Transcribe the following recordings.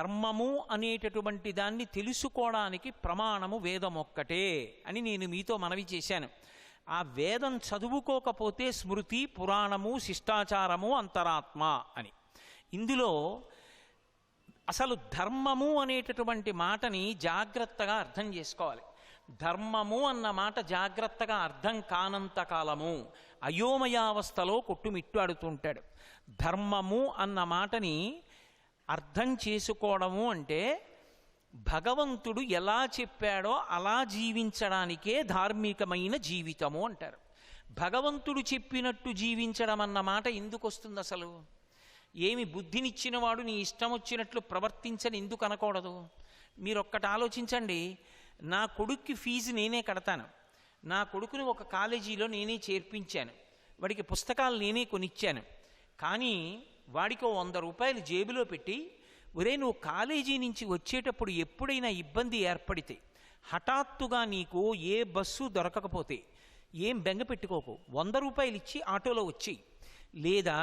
ధర్మము అనేటటువంటి దాన్ని తెలుసుకోవడానికి ప్రమాణము వేదం ఒక్కటే అని నేను మీతో మనవి చేశాను. ఆ వేదం చదువుకోకపోతే స్మృతి, పురాణము, శిష్టాచారము, అంతరాత్మ అని. ఇందులో అసలు ధర్మము అనేటటువంటి మాటని జాగ్రత్తగా అర్థం చేసుకోవాలి. ధర్మము అన్న మాట జాగ్రత్తగా అర్థం కానంత కాలము అయోమయావస్థలో కొట్టుమిట్టాడుతుంటాడు. ధర్మము అన్న మాటని అర్థం చేసుకోవడము అంటే భగవంతుడు ఎలా చెప్పాడో అలా జీవించడానికే ధార్మికమైన జీవితము అంటారు. భగవంతుడు చెప్పినట్టు జీవించడం అన్న మాట ఎందుకు వస్తుంది అసలు? ఏమి బుద్ధినిచ్చినవాడు నీ ఇష్టం వచ్చినట్లు ప్రవర్తించని ఎందుకు అనకూడదు? మీరు ఒక్కటి ఆలోచించండి. నా కొడుక్కి ఫీజు నేనే కడతాను, నా కొడుకుని ఒక కాలేజీలో నేనే చేర్పించాను, వాడికి పుస్తకాలు నేనే కొనిచ్చాను. కానీ వాడికి 100 రూపాయలు జేబులో పెట్టి, ఒరే నువ్వు కాలేజీ నుంచి వచ్చేటప్పుడు ఎప్పుడైనా ఇబ్బంది ఏర్పడితే, హఠాత్తుగా నీకు ఏ బస్సు దొరకకపోతే ఏం బెంగ పెట్టుకోకు, 100 రూపాయలు ఇచ్చి ఆటోలో వచ్చి, లేదా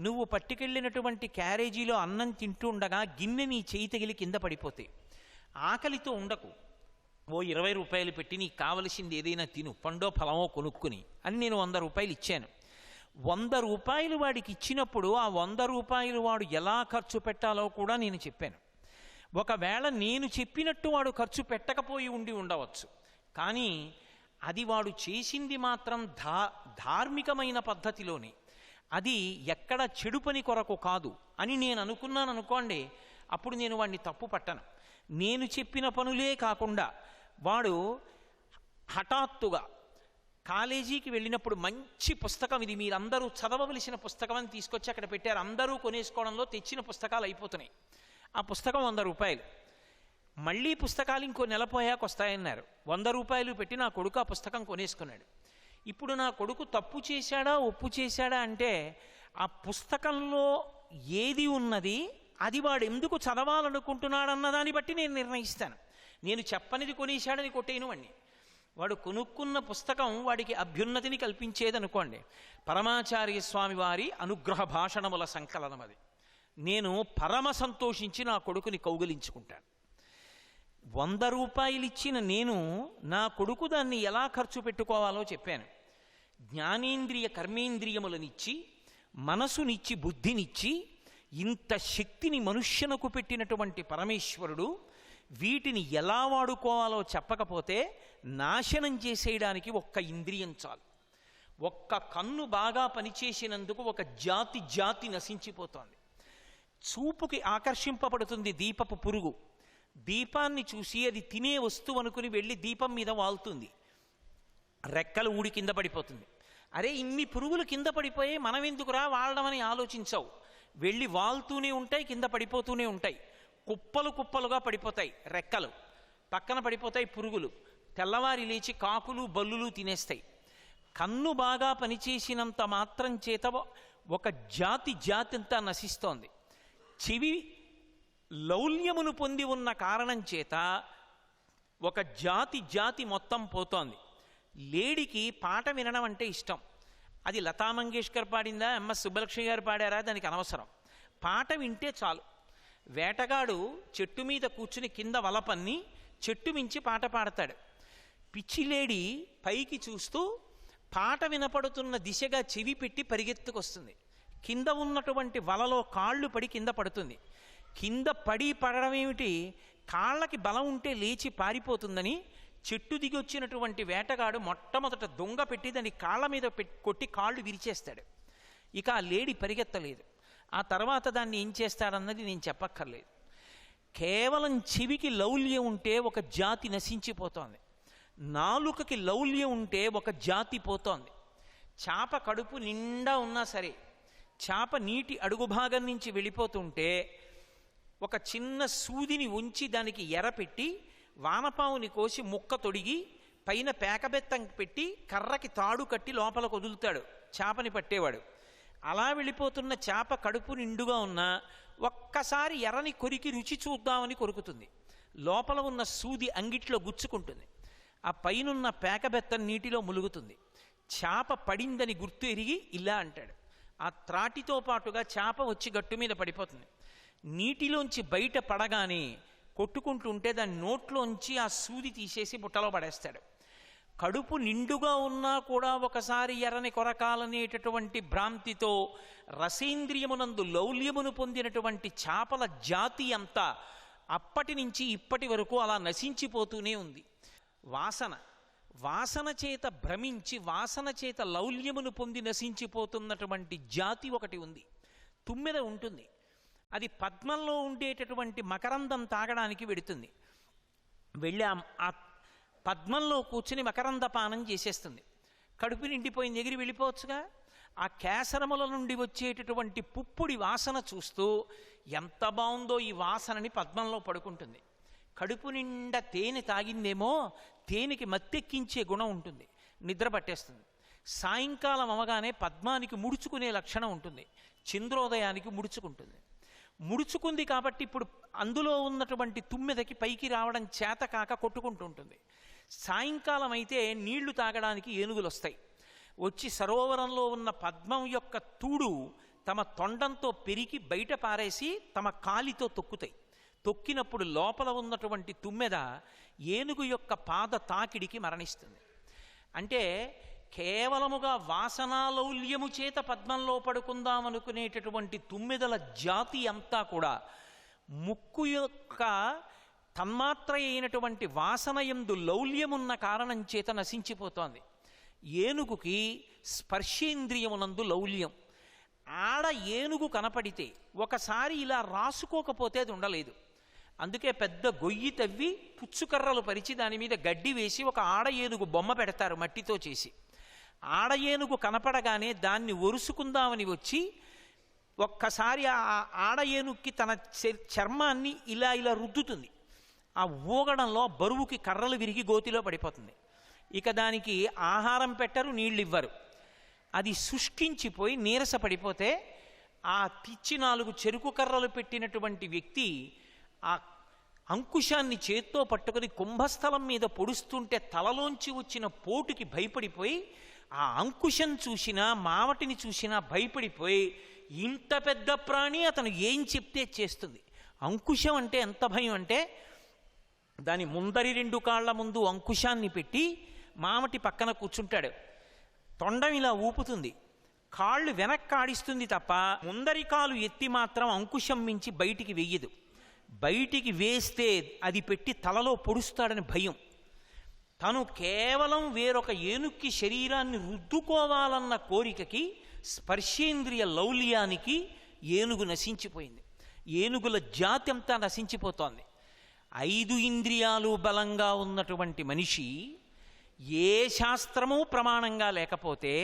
నువ్వు పట్టుకెళ్ళినటువంటి క్యారేజీలో అన్నం తింటూ ఉండగా గిన్నె నీ చేయి తగిలి కింద పడిపోతే ఆకలితో ఉండకు, ఓ 20 రూపాయలు పెట్టి నీకు కావలసింది ఏదైనా తిను, పండో ఫలమో కొనుక్కుని అని నేను 100 రూపాయలు ఇచ్చాను. 100 రూపాయలు వాడికి ఇచ్చినప్పుడు ఆ 100 రూపాయలు వాడు ఎలా ఖర్చు పెట్టాలో కూడా నేను చెప్పాను. ఒకవేళ నేను చెప్పినట్టు వాడు ఖర్చు పెట్టకపోయి ఉండవచ్చు, కానీ అది వాడు చేసింది మాత్రం ధార్మికమైన పద్ధతిలోనే, అది ఎక్కడ చెడు పని కొరకు కాదు అని నేను అనుకున్నాను అనుకోండి, అప్పుడు నేను వాడిని తప్పు పట్టను. నేను చెప్పిన పనులే కాకుండా వాడు హఠాత్తుగా కాలేజీకి వెళ్ళినప్పుడు మంచి పుస్తకం, ఇది మీరందరూ చదవవలసిన పుస్తకం అని తీసుకొచ్చి అక్కడ పెట్టారు, అందరూ కొనేసుకోవడంలో తెచ్చిన పుస్తకాలు అయిపోతున్నాయి. ఆ పుస్తకం 100 రూపాయలు, మళ్ళీ పుస్తకాలు ఇంకో నెల పోయాక వస్తాయన్నారు. 100 రూపాయలు పెట్టి నా కొడుకు ఆ పుస్తకం కొనేసుకున్నాడు. ఇప్పుడు నా కొడుకు తప్పు చేశాడా ఒప్పు చేశాడా అంటే ఆ పుస్తకంలో ఏది ఉన్నది, అది వాడు ఎందుకు చదవాలనుకుంటున్నాడన్న దాన్ని బట్టి నేను నిర్ణయిస్తాను. నేను చెప్పనిది కొనేశాడని కొట్టేను వాడిని. వాడు కొనుక్కున్న పుస్తకం వాడికి అభ్యున్నతిని కల్పించేదనుకోండి, పరమాచార్య స్వామి వారి అనుగ్రహ భాషణముల సంకలనం అది. నేను పరమ సంతోషించి నా కొడుకుని కౌగిలించుకుంటాను. 100 రూపాయలు ఇచ్చిన నేను నా కొడుకు దాన్ని ఎలా ఖర్చు పెట్టుకోవాలో చెప్పాను. జ్ఞానేంద్రియ కర్మేంద్రియములనిచ్చి, మనసునిచ్చి, బుద్ధినిచ్చి, ఇంత శక్తిని మనుష్యునకు పెట్టినటువంటి పరమేశ్వరుడు వీటిని ఎలా వాడుకోవాలో చెప్పకపోతే నాశనం చేసేయడానికి ఒక్క ఇంద్రియం చాలు. ఒక్క కన్ను బాగా పనిచేసినందుకు ఒక జాతి నశించిపోతోంది. చూపుకి ఆకర్షింపబడుతుంది దీపపు పురుగు. దీపాన్ని చూసి అది తినే వస్తువు అనుకుని వెళ్ళి దీపం మీద వాలుతుంది, రెక్కలు ఊడి కింద పడిపోతుంది. అరే ఇన్ని పురుగులు కింద పడిపోయి మనం ఎందుకురా వాడమని ఆలోచించవు, వెళ్ళి వాలుతూనే ఉంటాయి, కింద పడిపోతూనే ఉంటాయి, కుప్పలు కుప్పలుగా పడిపోతాయి, రెక్కలు పక్కన పడిపోతాయి పురుగులు. తెల్లవారి లేచి కాకులు బల్లులు తినేస్తాయి. కన్ను బాగా పనిచేసినంత మాత్రం చేత ఒక జాతి అంతా నశిస్తోంది. చెవి లౌల్యమును పొంది ఉన్న కారణం చేత ఒక జాతి మొత్తం పోతోంది. లేడికి పాట వినడం అంటే ఇష్టం. అది లతా మంగేష్కర్ పాడిందా, ఎంఎస్ సుబ్బలక్ష్మి గారు పాడారా, దానికి అనవసరం. పాట వింటే చాలు. వేటగాడు చెట్టు మీద కూర్చుని కింద వలపన్ని చెట్టు మించి పాట పాడతాడు. పిచ్చిలేడి పైకి చూస్తూ పాట వినపడుతున్న దిశగా చెవి పెట్టి పరిగెత్తుకొస్తుంది. కింద ఉన్నటువంటి వలలో కాళ్ళు పడి కింద పడుతుంది. కింద పడడం ఏమిటి, కాళ్ళకి బలం ఉంటే లేచి పారిపోతుందని చెట్టు దిగి వచ్చినటువంటి వేటగాడు మొట్టమొదట దొంగ పెట్టి దాన్ని కాళ్ళ మీద కొట్టి కాళ్ళు విరిచేస్తాడు. ఇక ఆ లేడి పరిగెత్తలేదు. ఆ తర్వాత దాన్ని ఏం చేస్తాడన్నది నేను చెప్పక్కర్లేదు. కేవలం చెవికి లౌల్యం ఉంటే ఒక జాతి నశించిపోతోంది. నాలుకకి లౌల్యం ఉంటే ఒక జాతి పోతోంది. చేప కడుపు నిండా ఉన్నా సరే, చేప నీటి అడుగు భాగం నుంచి వెళ్ళిపోతుంటే ఒక చిన్న సూదిని ఉంచి దానికి ఎరపెట్టి వానపావుని కోసి ముక్క తొడిగి పైన పేకబెత్తం పెట్టి కర్రకి తాడు కట్టి లోపలకు వదులుతాడు చేపని పట్టేవాడు. అలా వెళ్ళిపోతున్న చేప కడుపు నిండుగా ఉన్నా ఒక్కసారి ఎర్రని కొరికి రుచి చూద్దామని కొరుకుతుంది. లోపల ఉన్న సూది అంగిట్లో గుచ్చుకుంటుంది. ఆ పైనున్న పేకబెత్తం నీటిలో ములుగుతుంది. చేప పడిందని గుర్తు ఎరిగి ఇలా అంటాడు. ఆ త్రాటితో పాటుగా చేప వచ్చి గట్టు మీద పడిపోతుంది. నీటిలోంచి బయట పడగానే కొట్టుకుంటుంటే దాని నోట్లోంచి ఆ సూది తీసేసి బుట్టలో పడేస్తాడు. కడుపు నిండుగా ఉన్నా కూడా ఒకసారి ఎర్రని కొరకాలనేటటువంటి భ్రాంతితో రసేంద్రియమునందు లౌల్యమును పొందినటువంటి చేపల జాతి అంతా అప్పటి నుంచి ఇప్పటి వరకు అలా నశించిపోతూనే ఉంది. వాసన చేత భ్రమించి వాసన చేత లౌల్యమును పొంది నశించిపోతున్నటువంటి జాతి ఒకటి ఉంది. తుమ్మెద ఉంటుంది. అది పద్మంలో ఉండేటటువంటి మకరందం తాగడానికి వెడుతుంది. వెళ్ళి ఆ పద్మంలో కూర్చుని మకరంద పానం చేసేస్తుంది. కడుపు నిండిపోయింది, ఎగిరి వెళ్ళిపోవచ్చుగా. ఆ కేసరముల నుండి వచ్చేటటువంటి పుప్పుడి వాసన చూస్తూ ఎంత బాగుందో ఈ వాసనని పద్మంలో పడుకుంటుంది. కడుపు నిండా తేనె తాగిందేమో, తేనెకి మత్తెక్కించే గుణం ఉంటుంది, నిద్ర పట్టేస్తుంది. సాయంకాలం అవగానే పద్మానికి ముడుచుకునే లక్షణం ఉంటుంది, చంద్రోదయానికి ముడుచుకుంటుంది. ముడుచుకుంది కాబట్టి ఇప్పుడు అందులో ఉన్నటువంటి తుమ్మెదకి పైకి రావడం చేత కాక కొట్టుకుంటూ ఉంటుంది. సాయంకాలం అయితే నీళ్లు తాగడానికి ఏనుగులు వస్తాయి. వచ్చి సరోవరంలో ఉన్న పద్మం యొక్క తూడు తమ తొండంతో పెరికి బయట పారేసి తమ కాలితో తొక్కుతాయి. తొక్కినప్పుడు లోపల ఉన్నటువంటి తుమ్మెద ఏనుగు యొక్క పాద తాకిడికి మరణిస్తుంది. అంటే కేవలముగా వాసనాలౌల్యము చేత పద్మంలో పడుకుందామనుకునేటటువంటి తుమ్మెదల జాతి అంతా కూడా ముక్కు యొక్క తన్మాత్ర అయినటువంటి వాసనయందు లౌల్యమున్న కారణం చేత నశించిపోతోంది. ఏనుగుకి స్పర్శేంద్రియమునందు లౌల్యం. ఆడ ఏనుగు కనపడితే ఒకసారి ఇలా రాసుకోకపోతే అది ఉండలేదు. అందుకే పెద్ద గొయ్యి తవ్వి పుచ్చుకర్రలు పరిచి దాని మీద గడ్డి వేసి ఒక ఆడ ఏనుగు బొమ్మ పెడతారు మట్టితో చేసి. ఆడ ఏనుగు కనపడగానే దాన్ని ఒరుసుకుందామని వచ్చి ఒక్కసారి ఆ ఆడ ఏనుగుకి తన చర్మాన్ని ఇలా ఇలా రుద్దుతుంది. ఆ ఊగడంలో బరువుకి కర్రలు విరిగి గోతిలో పడిపోతుంది. ఇక దానికి ఆహారం పెట్టరు, నీళ్ళు ఇవ్వరు. అది శుష్కించిపోయి నీరస పడిపోతే ఆ పిచ్చి 4 చెరుకు కర్రలు పెట్టినటువంటి వ్యక్తి ఆ అంకుశాన్ని చేత్తో పట్టుకుని కుంభస్థలం మీద పొడుస్తుంటే తలలోంచి వచ్చిన పోటుకి భయపడిపోయి ఆ అంకుశం చూసినా మావటిని చూసినా భయపడిపోయి ఇంత పెద్ద ప్రాణి అతను ఏం చెప్తే చేస్తుంది. అంకుశం అంటే ఎంత భయం అంటే దాని ముందరి 2 కాళ్ల ముందు అంకుశాన్ని పెట్టి మావటి పక్కన కూర్చుంటాడు. తొండం ఇలా ఊపుతుంది, కాళ్ళు వెనక్కి ఆడిస్తుంది తప్ప ముందరి కాలు ఎత్తి మాత్రం అంకుశం మించి బయటికి వెయ్యదు. బయటికి వేస్తే అది పెట్టి తలలో పొడుస్తాడని భయం. తను కేవలం వేరొక ఏనుక్కి శరీరాన్ని రుద్దుకోవాలన్న కోరికకి స్పర్శేంద్రియ లౌల్యానికి ఏనుగు నశించిపోయింది. ఏనుగుల జాతి అంతా నశించిపోతోంది. 5 ఇంద్రియాలు బలంగా ఉన్నటువంటి మనిషి ఏ శాస్త్రము ప్రమాణంగా లేకపోతే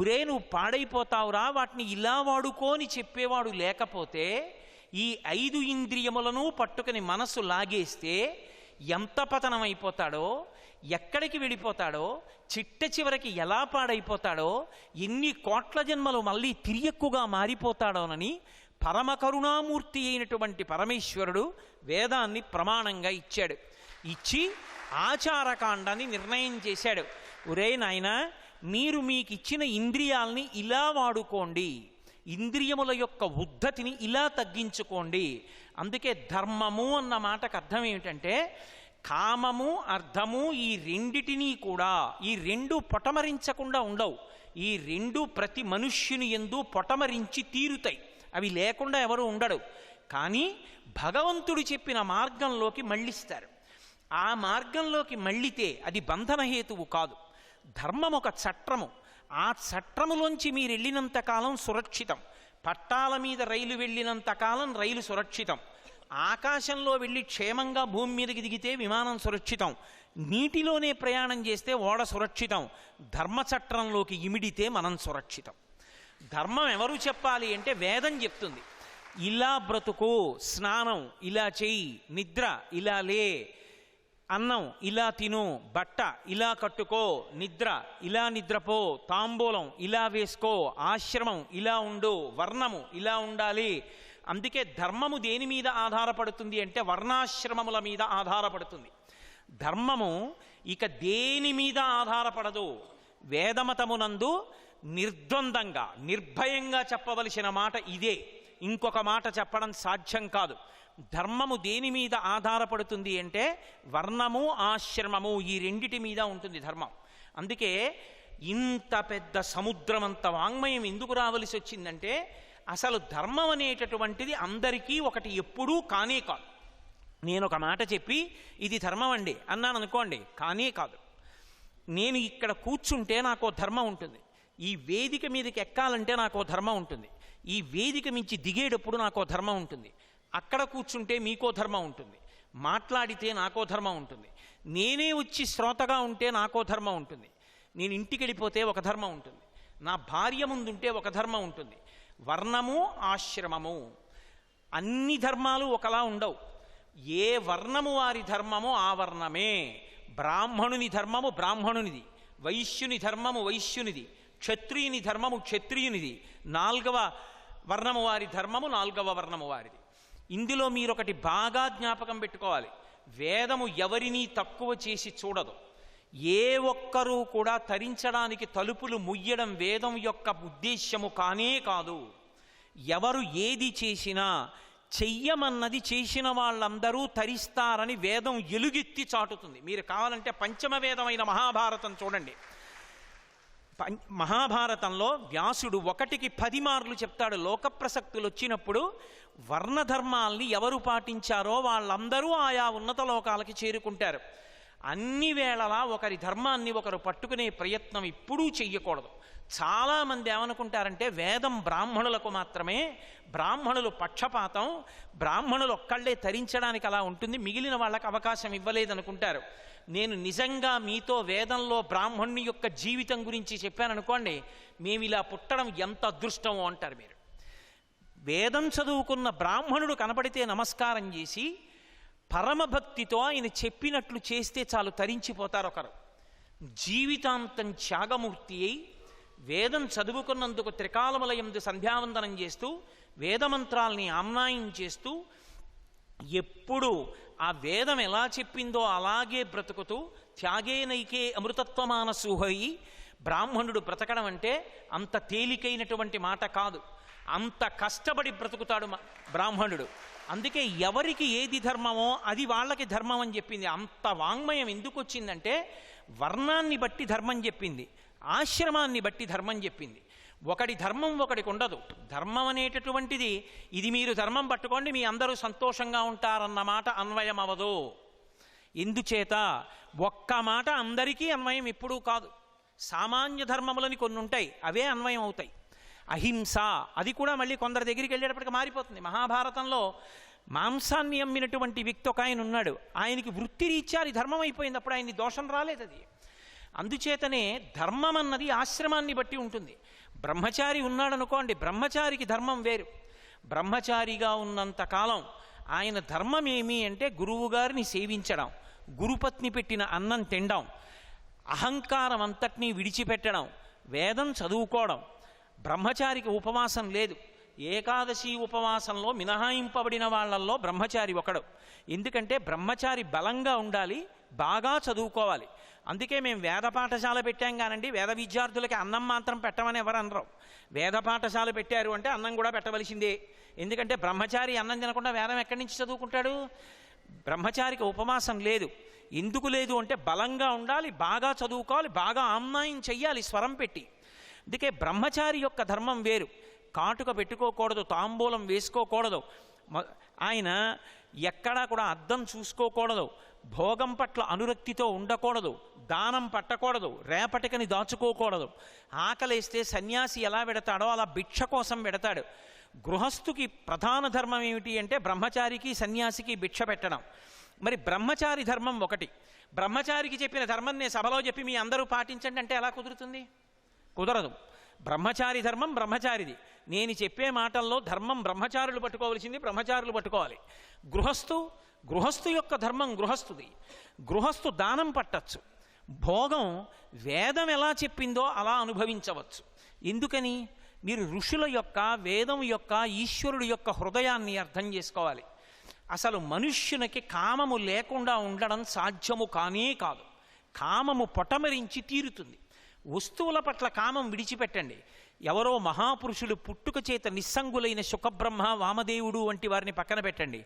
ఉరే నువ్వు పాడైపోతావురా వాటిని ఇలా వాడుకోని చెప్పేవాడు లేకపోతే ఈ 5 ఇంద్రియములను పట్టుకుని మనసు లాగేస్తే ఎంత పతనమైపోతాడో, ఎక్కడికి వెళ్ళిపోతాడో, చిట్ట చివరికి ఎలా పాడైపోతాడో, ఎన్ని కోట్ల జన్మలు మళ్ళీ తిరియక్కుగా మారిపోతాడోనని పరమ కరుణామూర్తి అయినటువంటి పరమేశ్వరుడు వేదాన్ని ప్రమాణంగా ఇచ్చాడు. ఇచ్చి ఆచారకాండాన్ని నిర్ణయం చేశాడు. ఒరే నాయనా, మీరు మీకిచ్చిన ఇంద్రియాల్ని ఇలా వాడుకోండి, ఇంద్రియముల యొక్క ఉద్ధతిని ఇలా తగ్గించుకోండి. అందుకే ధర్మము అన్న మాటకు అర్థం ఏమిటంటే కామము అర్థము ఈ రెండిటినీ కూడా, ఈ 2 పొటమరించకుండా ఉండవు. ఈ 2 ప్రతి మనుష్యుని యందు పొటమరించి తీరుతాయి. అవి లేకుండా ఎవరు ఉండడు. కానీ భగవంతుడు చెప్పిన మార్గంలోకి మళ్ళిస్తారు. ఆ మార్గంలోకి మళ్ళితే అది బంధనహేతువు కాదు. ధర్మం ఒక చట్రము. ఆ చట్రములోంచి మీరు వెళ్ళినంత కాలం సురక్షితం. పట్టాల మీద రైలు వెళ్ళినంత కాలం రైలు సురక్షితం. ఆకాశంలో వెళ్ళి క్షేమంగా భూమి మీదకి దిగితే విమానం సురక్షితం. నీటిలోనే ప్రయాణం చేస్తే ఓడ సురక్షితం. ధర్మచట్రంలోకి ఇమిడితే మనం సురక్షితం. ధర్మం ఎవరు చెప్పాలి అంటే వేదం చెప్తుంది. ఇలా బ్రతుకు, స్నానం ఇలా చెయ్యి, నిద్ర ఇలా లే, అన్నం ఇలా తిను, బట్ట ఇలా కట్టుకో, నిద్ర ఇలా నిద్రపో, తాంబూలం ఇలా వేసుకో, ఆశ్రమం ఇలా ఉండు, వర్ణము ఇలా ఉండాలి. అందుకే ధర్మము దేని మీద ఆధారపడుతుంది అంటే వర్ణాశ్రమముల మీద ఆధారపడుతుంది. ధర్మము ఇక దేని మీద ఆధారపడదు. వేదమతమునందు నిర్ద్వందంగా నిర్భయంగా చెప్పవలసిన మాట ఇదే. ఇంకొక మాట చెప్పడం సాధ్యం కాదు. ధర్మము దేని మీద ఆధారపడుతుంది అంటే వర్ణము ఆశ్రమము ఈ రెండిటి మీద ఉంటుంది ధర్మం. అందుకే ఇంత పెద్ద సముద్రమంత వాంగ్మయం ఎందుకు రావలసి వచ్చిందంటే అసలు ధర్మం అనేటటువంటిది అందరికీ ఒకటి ఎప్పుడూ కానే కాదు. నేను ఒక మాట చెప్పి ఇది ధర్మం అండి అన్నాను అనుకోండి, కానే కాదు. నేను ఇక్కడ కూర్చుంటే నాకు ధర్మం ఉంటుంది, ఈ వేదిక మీదకి ఎక్కాలంటే నాకు ధర్మం ఉంటుంది, ఈ వేదిక మించి దిగేటప్పుడు నాకో ధర్మం ఉంటుంది, అక్కడ కూర్చుంటే మీకో ధర్మం ఉంటుంది, మాట్లాడితే నాకో ధర్మం ఉంటుంది, నేనే వచ్చి శ్రోతగా ఉంటే నాకో ధర్మం ఉంటుంది, నేను ఇంటికి వెళ్ళిపోతే ఒక ధర్మం ఉంటుంది, నా భార్య ముందుంటే ఒక ధర్మం ఉంటుంది. వర్ణము ఆశ్రమము అన్ని ధర్మాలు ఒకలా ఉండవు. ఏ వర్ణము వారి ధర్మము ఆ వర్ణమే. బ్రాహ్మణుని ధర్మము బ్రాహ్మణునిది, వైశ్యుని ధర్మము వైశ్యునిది, క్షత్రియుని ధర్మము క్షత్రియునిది, 4వ వర్ణము వారి ధర్మము 4వ వర్ణము వారిది. ఇందులో మీరొకటి బాగా జ్ఞాపకం పెట్టుకోవాలి, వేదము ఎవరినీ తక్కువ చేసి చూడదు. ఏ ఒక్కరూ కూడా తరించడానికి తలుపులు ముయ్యడం వేదం యొక్క ఉద్దేశ్యము కానే కాదు. ఎవరు ఏది చేసినా చెయ్యమన్నది చేసిన వాళ్ళందరూ తరిస్తారని వేదం ఎలుగెత్తి చాటుతుంది. మీరు కావాలంటే పంచమ వేదమైన మహాభారతం చూడండి. మహాభారతంలో వ్యాసుడు 1కి 10 మార్లు చెప్తాడు. లోకప్రసక్తులు వచ్చినప్పుడు వర్ణధర్మాల్ని ఎవరు పాటించారో వాళ్ళందరూ ఆయా ఉన్నత లోకాలకి చేరుకుంటారు. అన్ని వేళలా ఒకరి ధర్మాన్ని ఒకరు పట్టుకునే ప్రయత్నం ఎప్పుడూ చెయ్యకూడదు. చాలామంది ఏమనుకుంటారంటే వేదం బ్రాహ్మణులకు మాత్రమే, బ్రాహ్మణులు పక్షపాతం, బ్రాహ్మణులు ఒక్కళ్ళే తరించడానికి అలా ఉంటుంది, మిగిలిన వాళ్ళకి అవకాశం ఇవ్వలేదనుకుంటారు. నేను నిజంగా మీతో వేదంలో బ్రాహ్మణుని యొక్క జీవితం గురించి చెప్పాననుకోండి, మేము ఇలా పుట్టడం ఎంత అదృష్టమో అంటారు మీరు. వేదం చదువుకున్న బ్రాహ్మణుడు కనపడితే నమస్కారం చేసి పరమభక్తితో ఆయన చెప్పినట్లు చేస్తే చాలు తరించిపోతారు ఒకరు. జీవితాంతం త్యాగమూర్తి అయి వేదం చదువుకున్నందుకు త్రికాలములయందు సంధ్యావందనం చేస్తూ వేదమంత్రాల్ని ఆమ్నాయం చేస్తూ ఎప్పుడు ఆ వేదం ఎలా చెప్పిందో అలాగే బ్రతుకుతూ త్యాగేనైకే అమృతత్వమానసూహయి బ్రాహ్మణుడు బ్రతకడం అంటే అంత తేలికైనటువంటి మాట కాదు. అంత కష్టపడి బ్రతుకుతాడు బ్రాహ్మణుడు. అందుకే ఎవరికి ఏది ధర్మమో అది వాళ్ళకి ధర్మం అని చెప్పింది. అంత వాంగ్మయం ఎందుకు వచ్చిందంటే వర్ణాన్ని బట్టి ధర్మం చెప్పింది, ఆశ్రమాన్ని బట్టి ధర్మం చెప్పింది. ఒకటి ధర్మం ఒకటికి ఉండదు. ధర్మం అనేటటువంటిది ఇది మీరు ధర్మం పట్టుకోండి మీ అందరూ సంతోషంగా ఉంటారన్నమాట అన్వయం అవదు. ఎందుచేత ఒక్క మాట అందరికీ అన్వయం ఎప్పుడూ కాదు. సామాన్య ధర్మములని కొన్ని ఉంటాయి, అవే అన్వయం అవుతాయి. అహింస అది కూడా మళ్ళీ కొందరి దగ్గరికి వెళ్ళేటప్పటికి మారిపోతుంది. మహాభారతంలో మాంసాన్ని అమ్మినటువంటి వ్యక్తి ఒక ఆయన ఉన్నాడు, ఆయనకి వృత్తిరీత్యా అది ధర్మం అయిపోయింది, అప్పుడు ఆయన్ని దోషం రాలేదు. అది అందుచేతనే ధర్మం అన్నది ఆశ్రమాన్ని బట్టి ఉంటుంది. బ్రహ్మచారి ఉన్నాడనుకోండి, బ్రహ్మచారికి ధర్మం వేరు. బ్రహ్మచారిగా ఉన్నంతకాలం ఆయన ధర్మం ఏమి అంటే గురువుగారిని సేవించడం, గురుపత్ని పెట్టిన అన్నం తినడం, అహంకారం అంతటినీ విడిచిపెట్టడం, వేదం చదువుకోవడం. బ్రహ్మచారికి ఉపవాసం లేదు. ఏకాదశి ఉపవాసంలో మినహాయింపబడిన వాళ్ళల్లో బ్రహ్మచారి ఒకడు. ఎందుకంటే బ్రహ్మచారి బలంగా ఉండాలి, బాగా చదువుకోవాలి. అందుకే మేము వేద పాఠశాల పెట్టాం కానండి, వేద విద్యార్థులకి అన్నం మాత్రం పెట్టమని ఎవరు అనరు. వేద పాఠశాల పెట్టారు అంటే అన్నం కూడా పెట్టవలసిందే. ఎందుకంటే బ్రహ్మచారి అన్నం తినకుండా వేదం ఎక్కడి నుంచి చదువుకుంటాడు? బ్రహ్మచారికి ఉపవాసం లేదు. ఎందుకు లేదు అంటే బలంగా ఉండాలి, బాగా చదువుకోవాలి, బాగా ఆమ్నాయం చెయ్యాలి స్వరం పెట్టి. అందుకే బ్రహ్మచారి యొక్క ధర్మం వేరు. కాటుక పెట్టుకోకూడదు, తాంబూలం వేసుకోకూడదు, ఆయన ఎక్కడా కూడా అద్దం చూసుకోకూడదు, భోగం పట్ల అనురక్తితో ఉండకూడదు, దానం పట్టకూడదు, రేపటికని దాచుకోకూడదు. ఆకలేస్తే సన్యాసి ఎలా పెడతాడో అలా భిక్ష కోసం పెడతాడు. గృహస్థుకి ప్రధాన ధర్మం ఏమిటి అంటే బ్రహ్మచారికి సన్యాసికి భిక్ష పెట్టడం. మరి బ్రహ్మచారి ధర్మం ఒకటి. బ్రహ్మచారికి చెప్పిన ధర్మం నేను సభలో చెప్పి మీ అందరూ పాటించండి అంటే ఎలా కుదురుతుంది? కుదరదు. బ్రహ్మచారి ధర్మం బ్రహ్మచారిది. నేను చెప్పే మాటల్లో ధర్మం బ్రహ్మచారులు పట్టుకోవలసింది బ్రహ్మచారులు పట్టుకోవాలి. గృహస్థు యొక్క ధర్మం గృహస్థుది. గృహస్థు దానం పట్టచ్చు, భోగం వేదం ఎలా చెప్పిందో అలా అనుభవించవచ్చు. ఎందుకని? మీరు ఋషుల యొక్క, వేదం యొక్క, ఈశ్వరుడు యొక్క హృదయాన్ని అర్థం చేసుకోవాలి. అసలు మనుష్యునికి కామము లేకుండా ఉండడం సాధ్యము కానే కాదు. కామము పొటమరించి తీరుతుంది. వస్తువుల పట్ల కామం విడిచిపెట్టండి. ఎవరో మహాపురుషులు పుట్టుక చేత నిస్సంగులైన శుకబ్రహ్మ వామదేవుడు వంటి వారిని పక్కన పెట్టండి,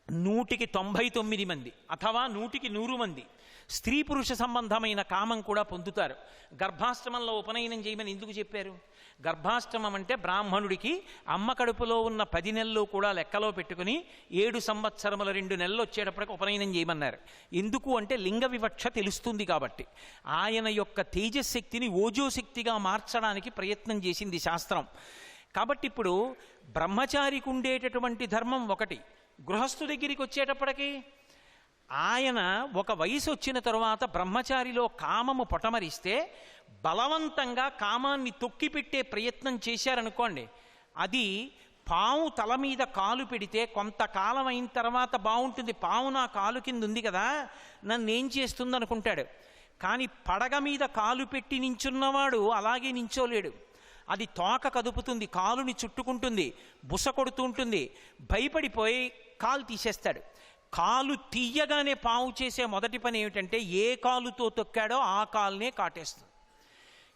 199 మంది అథవా 100 మంది స్త్రీ పురుష సంబంధమైన కామం కూడా పొందుతారు. గర్భాష్టమంలో ఉపనయనం చేయమని ఎందుకు చెప్పారు? గర్భాష్టమం అంటే బ్రాహ్మణుడికి అమ్మ కడుపులో ఉన్న 10 నెలలు కూడా లెక్కలో పెట్టుకుని 7 సంవత్సరముల 2 నెలలు వచ్చేటప్పటికి ఉపనయనం చేయమన్నారు. ఎందుకు అంటే లింగ వివక్ష తెలుస్తుంది కాబట్టి. ఆయన యొక్క తేజశక్తిని ఓజోశక్తిగా మార్చడానికి ప్రయత్నం చేసింది శాస్త్రం. కాబట్టి ఇప్పుడు బ్రహ్మచారికి ఉండేటటువంటి ధర్మం ఒకటి, గృహస్థు దగ్గరికి వచ్చేటప్పటికి ఆయన ఒక వయసు వచ్చిన తరువాత బ్రహ్మచారిలో కామము పొటమరిస్తే బలవంతంగా కామాన్ని తొక్కిపెట్టే ప్రయత్నం చేశారనుకోండి, అది పాము తల మీద కాలు పెడితే కొంతకాలం అయిన తర్వాత బాగుంటుంది, పాము నా కాలు కింద ఉంది కదా నన్నేం చేస్తుంది అనుకుంటాడు. కానీ పడగ మీద కాలు పెట్టి నించున్నవాడు అలాగే నించోలేడు. అది తోక కదుపుతుంది, కాలుని చుట్టుకుంటుంది, బుస కొడుతూ ఉంటుంది, భయపడిపోయి కాలు తీసేస్తాడు. కాలు తీయగానే పాము చేసే మొదటి పని ఏమిటంటే ఏ కాలుతో తొక్కాడో ఆ కాలునే కాటేస్తుంది.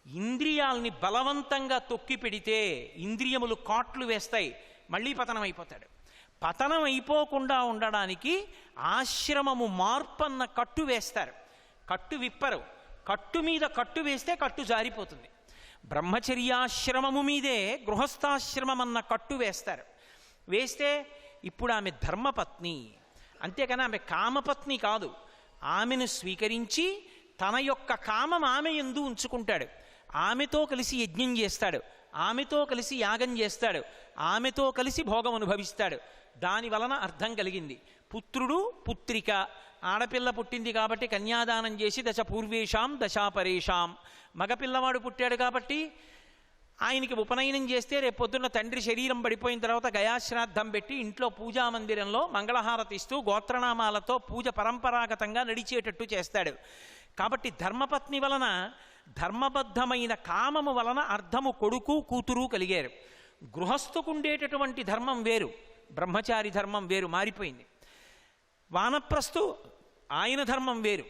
ఇంద్రియాల్ని బలవంతంగా తొక్కి పెడితే ఇంద్రియములు కాట్లు వేస్తాయి, మళ్ళీ పతనం అయిపోతాడు. పతనం అయిపోకుండా ఉండడానికి ఆశ్రమము మార్పన్న కట్టు వేస్తారు, కట్టు విప్పరు. కట్టు మీద కట్టు వేస్తే కట్టు జారిపోతుంది. బ్రహ్మచర్యాశ్రమము మీదే గృహస్థాశ్రమం అన్న కట్టు వేస్తారు. వేస్తే ఇప్పుడు ఆమె ధర్మపత్ని, అంతేకాని ఆమె కామపత్ని కాదు. ఆమెను స్వీకరించి తన యొక్క కామం ఆమె యందు ఉంచుకుంటాడు. ఆమెతో కలిసి యజ్ఞం చేస్తాడు, ఆమెతో కలిసి యాగం చేస్తాడు, ఆమెతో కలిసి భోగం అనుభవిస్తాడు. దాని వలన అర్థం కలిగింది. పుత్రుడు పుత్రిక, ఆడపిల్ల పుట్టింది కాబట్టి కన్యాదానం చేసి దశ పూర్వేషాం దశాపరేషాం, మగపిల్లవాడు పుట్టాడు కాబట్టి ఆయనకి ఉపనయనం చేస్తే రేపొద్దున్న తండ్రి శరీరం పడిపోయిన తర్వాత గయాశ్రాద్ధం పెట్టి ఇంట్లో పూజా మందిరంలో మంగళహారతి ఇస్తూ గోత్రనామాలతో పూజ పరంపరాగతంగా నడిచేటట్టు చేస్తాడు. కాబట్టి ధర్మపత్ని వలన, ధర్మబద్ధమైన కామము వలన అర్థము కొడుకు కూతురు కలిగారు. గృహస్థుకుండేటటువంటి ధర్మం వేరు, బ్రహ్మచారి ధర్మం వేరు, మారిపోయింది. వానప్రస్థు ఆయన ధర్మం వేరు,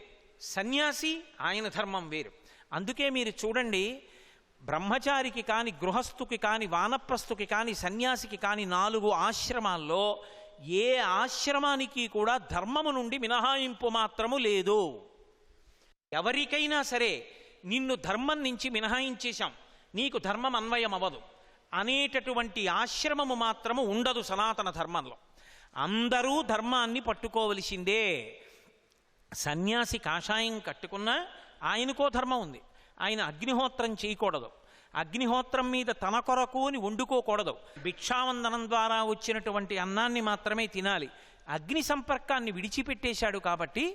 సన్యాసి ఆయన ధర్మం వేరు. అందుకే మీరు చూడండి, బ్రహ్మచారికి కాని, గృహస్థుకి కాని, వానప్రస్థుకి కాని, సన్యాసికి కాని 4 ఆశ్రమాల్లో ఏ ఆశ్రమానికి కూడా ధర్మము నుండి మినహాయింపు మాత్రము లేదు. ఎవరికైనా సరే నిన్ను ధర్మం నుంచి మినహాయించేశాం, నీకు ధర్మం అన్వయం అవ్వదు అనేటటువంటి ఆశ్రమము మాత్రము ఉండదు సనాతన ధర్మంలో. అందరూ ధర్మాన్ని పట్టుకోవలసిందే. సన్యాసి కాషాయం కట్టుకున్నా ఆయనకో ధర్మం ఉంది. ఆయన అగ్నిహోత్రం చేయకూడదు, అగ్నిహోత్రం మీద తన కొరకు అని వండుకోకూడదు, భిక్షావందనం ద్వారా వచ్చినటువంటి అన్నాన్ని మాత్రమే తినాలి. అగ్ని సంపర్కాన్ని విడిచిపెట్టేశాడు కాబట్టి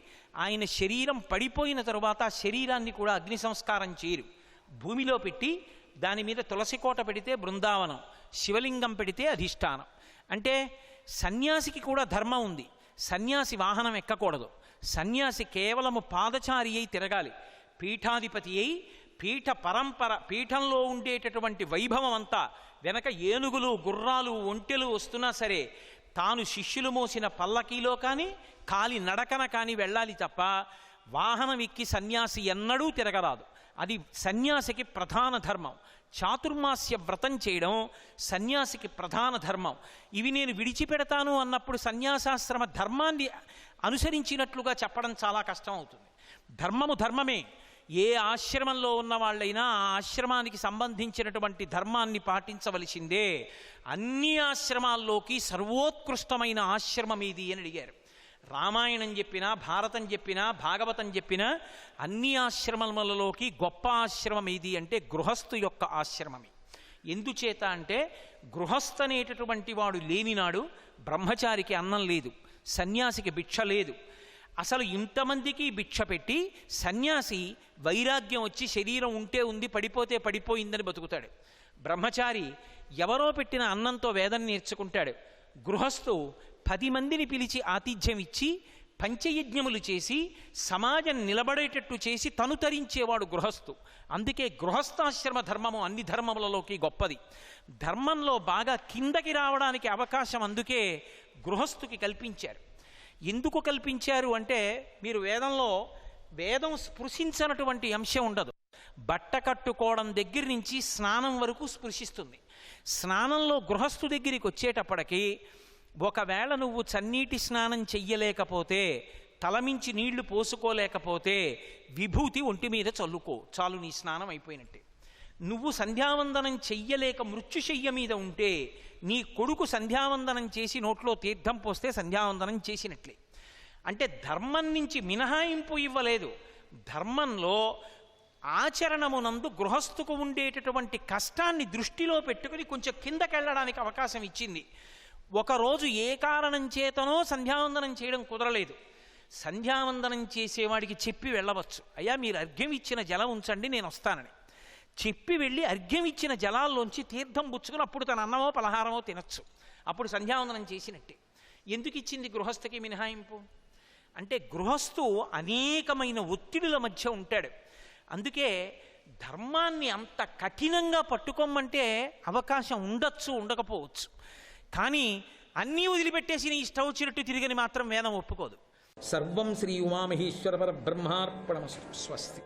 ఆయన శరీరం పడిపోయిన తరువాత శరీరాన్ని కూడా అగ్ని సంస్కారం చేయరు. భూమిలో పెట్టి దాని మీద తులసి కోట పెడితే బృందావనం, శివలింగం పెడితే అధిష్టానం. అంటే సన్యాసికి కూడా ధర్మం ఉంది. సన్యాసి వాహనం ఎక్కకూడదు, సన్యాసి కేవలము పాదచారి అయి తిరగాలి. పీఠాధిపతి అయి పీఠ పరంపర, పీఠంలో ఉండేటటువంటి వైభవం అంతా వెనక ఏనుగులు, గుర్రాలు, ఒంటెలు వస్తున్నా సరే తాను శిష్యులు మోసిన పల్లకీలో కానీ కాలి నడకన కానీ వెళ్ళాలి తప్ప వాహనం ఎక్కి సన్యాసి ఎన్నడూ తిరగరాదు. అది సన్యాసికి ప్రధాన ధర్మం. చాతుర్మాస్య వ్రతం చేయడం సన్యాసికి ప్రధాన ధర్మం. ఇవి నేను విడిచిపెడతాను అన్నప్పుడు సన్యాసాశ్రమ ధర్మాన్ని అనుసరించినట్లుగా చెప్పడం చాలా కష్టం అవుతుంది. ధర్మము ధర్మమే. ఏ ఆశ్రమంలో ఉన్న వాళ్ళైనా ఆ ఆశ్రమానికి సంబంధించినటువంటి ధర్మాన్ని పాటించవలసిందే. అన్ని ఆశ్రమాల్లోకి సర్వోత్కృష్టమైన ఆశ్రమం ఇది అని అడిగారు. రామాయణం చెప్పినా, భారతం చెప్పినా, భాగవతం చెప్పినా అన్ని ఆశ్రమములలోకి గొప్ప ఆశ్రమం ఏది అంటే గృహస్థు యొక్క ఆశ్రమమే. ఎందుచేత అంటే గృహస్థ అనేటటువంటి వాడు లేనినాడు బ్రహ్మచారికి అన్నం లేదు, సన్యాసికి భిక్ష లేదు. అసలు ఇంతమందికి భిక్ష పెట్టి సన్యాసి వైరాగ్యం వచ్చి శరీరం ఉంటే ఉంది, పడిపోతే పడిపోయిందని బతుకుతాడు. బ్రహ్మచారి ఎవరో పెట్టిన అన్నంతో వేదం నేర్చుకుంటాడు. గృహస్థు 10 మందిని పిలిచి ఆతిథ్యం ఇచ్చి పంచయజ్ఞములు చేసి సమాజం నిలబడేటట్టు చేసి తను తరించేవాడు గృహస్థు. అందుకే గృహస్థాశ్రమ ధర్మము అన్ని ధర్మములలోకి గొప్పది. ధర్మంలో బాగా కిందకి రావడానికి అవకాశం అందుకే గృహస్థుకి కల్పించారు. ఎందుకు కల్పించారు అంటే మీరు వేదం స్పృశించనటువంటి అంశం ఉండదు. బట్ట కట్టుకోవడం దగ్గర నుంచి స్నానం వరకు స్పృశిస్తుంది. స్నానంలో గృహస్థు దగ్గరికి వచ్చేటప్పటికి ఒకవేళ నువ్వు చన్నీటి స్నానం చెయ్యలేకపోతే, తలమించి నీళ్లు పోసుకోలేకపోతే విభూతి ఒంటి మీద చల్లుకో, చాలు, నీ స్నానం అయిపోయినట్టే. నువ్వు సంధ్యావందనం చెయ్యలేక మృత్యుశయ్య మీద ఉంటే నీ కొడుకు సంధ్యావందనం చేసి నోట్లో తీర్థం పోస్తే సంధ్యావందనం చేసినట్లే. అంటే ధర్మం నుంచి మినహాయింపు ఇవ్వలేదు. ధర్మంలో ఆచరణమునందు గృహస్థుకు ఉండేటటువంటి కష్టాన్ని దృష్టిలో పెట్టుకుని కొంచెం కిందకెళ్ళడానికి అవకాశం ఇచ్చింది. ఒకరోజు ఏ కారణం చేతనో సంధ్యావందనం చేయడం కుదరలేదు. సంధ్యావందనం చేసేవాడికి చెప్పి వెళ్ళవచ్చు, అయ్యా మీరు అర్ఘ్యం ఇచ్చిన జలం ఉంచండి నేను వస్తానని చెప్పి వెళ్ళి అర్ఘ్యం ఇచ్చిన జలాల్లోంచి తీర్థం పుచ్చుకుని అప్పుడు తన అన్నమో పలహారమో తినచ్చు. అప్పుడు సంధ్యావందనం చేసినట్టే. ఎందుకు ఇచ్చింది గృహస్థకి మినహాయింపు? అంటే గృహస్థు అనేకమైన ఒత్తిడుల మధ్య ఉంటాడు. అందుకే ధర్మాన్ని అంత కఠినంగా పట్టుకోమంటే అవకాశం ఉండొచ్చు, ఉండకపోవచ్చు. కానీ అన్నీ వదిలిపెట్టేసి నీ ఇష్టం వచ్చినట్టు తిరిగని మాత్రం వేదం ఒప్పుకోదు. సర్వం శ్రీ ఉమామహేశ్వర పరబ్రహ్మార్పణమస్తు. స్వస్తి.